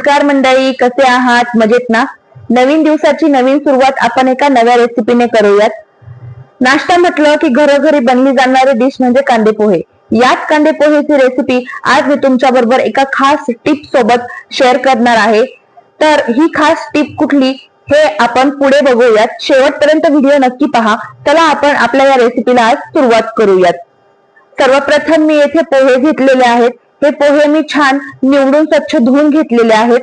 नमस्कार मंडळी, कसे आहात? मजेत ना? नवीन दिवसाची नवीन सुरुवात आपण एका नव्या रेसिपीने करूयात. नाश्ता म्हटलं की घरोघरी बनली जाणारी डिश म्हणजे कांदे पोहे. याच कांदे पोहेची रेसिपी आज मी तुमच्या बरोबर एका खास टिप सोबत शेअर करणार आहे. तर ही खास टिप कुठली हे आपण पुढे बघूयात. शेवटपर्यंत व्हिडिओ नक्की पहा. चला आपण आपल्या या रेसिपीला आज सुरुवात करूयात. सर्वप्रथम मी येथे पोहे घेतलेले आहेत. हे पोहे मी छान निवडून स्वच्छ धुवून घेतलेले आहेत.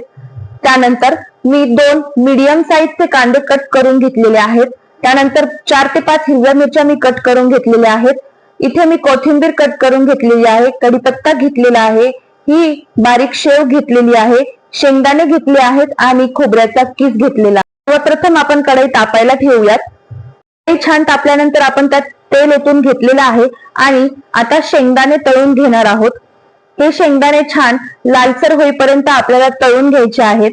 त्यानंतर मी 2 मीडियम साईजचे कांदे कट करून घेतलेले आहेत. त्यानंतर 4 ते 5 हिरव्या मिरच्या मी कट करून घेतलेल्या आहेत. इथे मी कोथिंबीर कट करून घेतलेली आहे, कढीपत्ता घेतलेला आहे, ही बारीक शेव घेतलेली आहे, शेंगदाणे घेतले आहेत आणि खोबऱ्याचा किस घेतलेला. सर्वप्रथम आपण कढई तापायला ठेवूयात. कढई छान तापल्यानंतर आपण त्यात तेल ओतून घेतलेलं आहे आणि आता शेंगदाणे तळून घेणार आहोत. हे शेंगदाणे छान लालसर होईपर्यंत आपल्याला तळून घ्यायचे आहेत.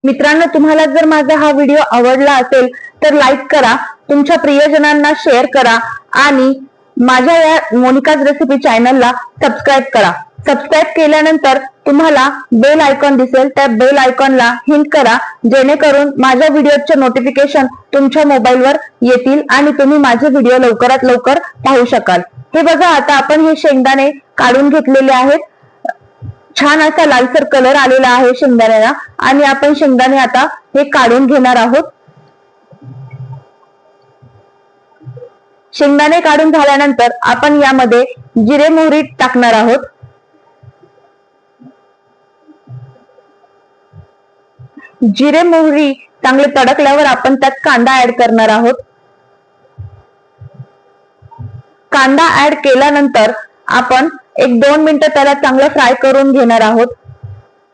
मित्रांनो, तुम्हाला जर माझा हा व्हिडिओ आवडला असेल तर लाईक करा, तुमच्या प्रियजनांना शेअर करा आणि माझ्या या मोनिकाज रेसिपी चॅनलला सबस्क्राईब करा. सबस्क्राईब केल्यानंतर तुम्हाला बेल आयकॉन दिसेल, त्या बेल आयकॉनला हिट करा, जेणेकरून माझ्या व्हिडिओचे नोटिफिकेशन तुमच्या मोबाईलवर येतील आणि तुम्ही माझे व्हिडिओ लवकरात लवकर पाहू शकाल. हे बघा, आता आपण हे शेंगदाणे काढून घेतलेले आहेत. छान असा लालसर कलर आलेला आहे शेंगदाण्याला आणि आपण शेंगदाणे आता हे काढून घेणार आहोत. शेंगदाणे काढून झाल्यानंतर आपण यामध्ये जिरे मोहरी टाकणार आहोत. जिरे मोहरी चांगले तडकल्यावर आपण त्यात कांदा ऍड करणार आहोत. कांदा ऍड केल्यानंतर आपण 1-2 मिनिटं त्याला चांगलं फ्राय करून घेणार आहोत.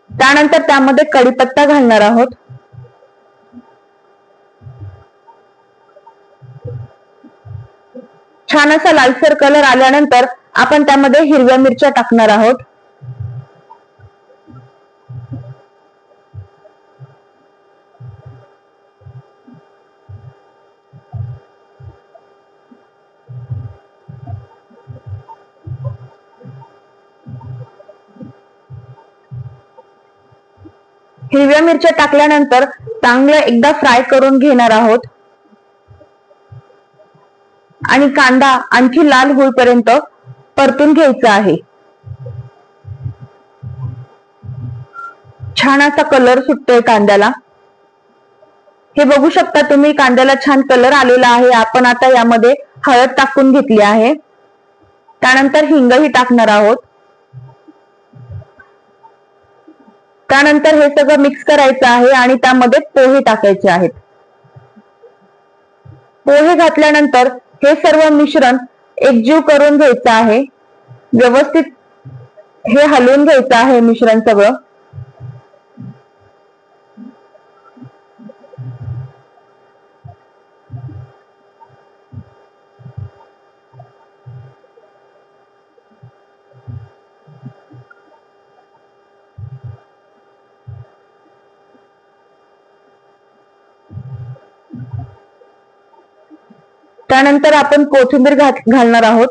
त्यानंतर त्यामध्ये कढीपत्ता घालणार आहोत. छान असा लालसर कलर आल्यानंतर आपण त्यामध्ये हिरव्या मिरच्या टाकणार आहोत. हिरव्या मिरच्या टाकल्यानंतर चांगलं एकदा फ्राय करून घेणार आहोत आणि कांदा आणखी लाल होईपर्यंत परतून घ्यायचा आहे. छान असा कलर सुटतोय कांद्याला. हे बघू शकता तुम्ही, कांद्याला छान कलर आलेला आहे. आपण आता यामध्ये हळद टाकून घेतली आहे. त्यानंतर हिंगही टाकणार आहोत. त्यानंतर हे सगळं मिक्स करायचं आहे आणि त्यामध्ये पोहे टाकायचे आहेत. पोहे घातल्यानंतर हे सर्व मिश्रण एकजीव करून घ्यायचं आहे. व्यवस्थित हे हलवून घ्यायचं आहे मिश्रण सगळं. त्यानंतर आपण कोथिंबीर घालणार आहोत.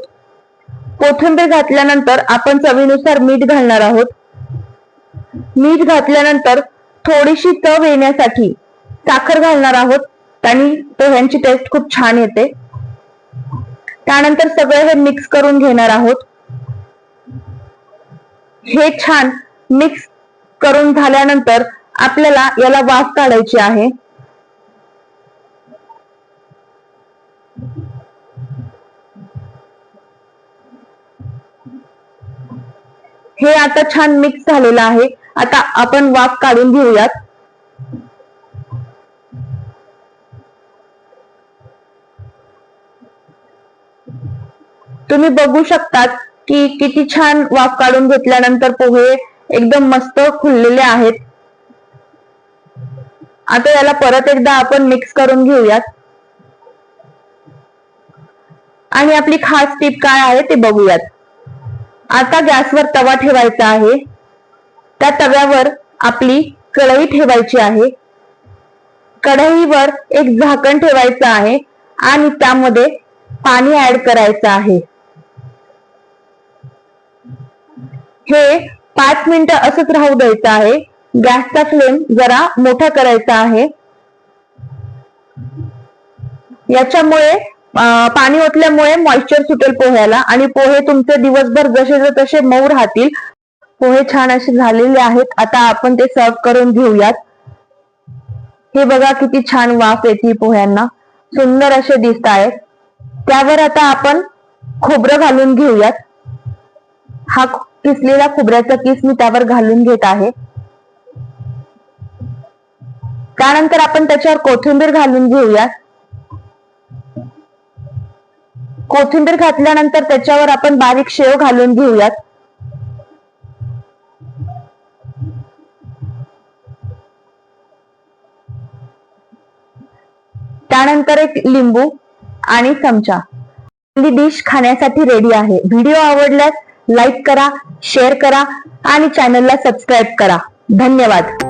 कोथिंबीर घातल्यानंतर आपण चवीनुसार मीठ घालणार आहोत. मीठ घातल्यानंतर थोडीशी चव येण्यासाठी साखर घालणार आहोत. त्याने पोह्यांची टेस्ट खूप छान येते. त्यानंतर सगळे हे मिक्स करून घेणार आहोत. हे छान मिक्स करून झाल्यानंतर आपल्याला याला वाफ काढायची आहे. हे आता छान मिक्स झालेलं आहे. आता आपण वाफ काढून घेऊयात. तुम्ही बघू शकतात की किती छान वाफ काढून घेतल्यानंतर पोहे एकदम मस्त फुललेले आहेत. आता याला परत एकदा आपण मिक्स करून घेऊयात आणि आपली खास टीप काय आहे ते बघूयात. आता गॅसवर तवा ठेवायचा आहे. त्या तव्यावर आपली कढई ठेवायची आहे. कढईवर एक झाकण ठेवायचं आहे आणि त्यामध्ये पाणी ऍड करायचं आहे. हे 5 मिनिटं असंच राहू द्यायचं आहे. गॅसचा फ्लेम जरा मोठा करायचा आहे. याच्यामुळे पाणी ओतल्यामुळे मॉइश्चर सुटेल पोह्याला आणि पोहे तुमचे दिवसभर जसे तसे मऊ राहतील. पोहे छान असे झालेले आहेत. आता आपण ते सर्व करून घेऊयात. हे बघा किती छान वाफ येते पोह्यांना, सुंदर असे दिसत आहेत. त्यावर आता आपण खोबरं घालून घेऊयात. हा किसलेला खोबऱ्याचा किस मी त्यावर घालून घेत आहे. त्यानंतर आपण त्याच्यावर कोथिंबीर घालून घेऊयात. कोथिंबीर घातल्यानंतर त्याच्यावर आपण बारीक शेव घालून घेऊयात. त्यानंतर एक लिंबू आणि चमचा. आपली डिश खाण्यासाठी रेडी आहे. व्हिडिओ आवडल्यास लाईक करा, शेअर करा आणि चॅनलला सबस्क्राईब करा. धन्यवाद.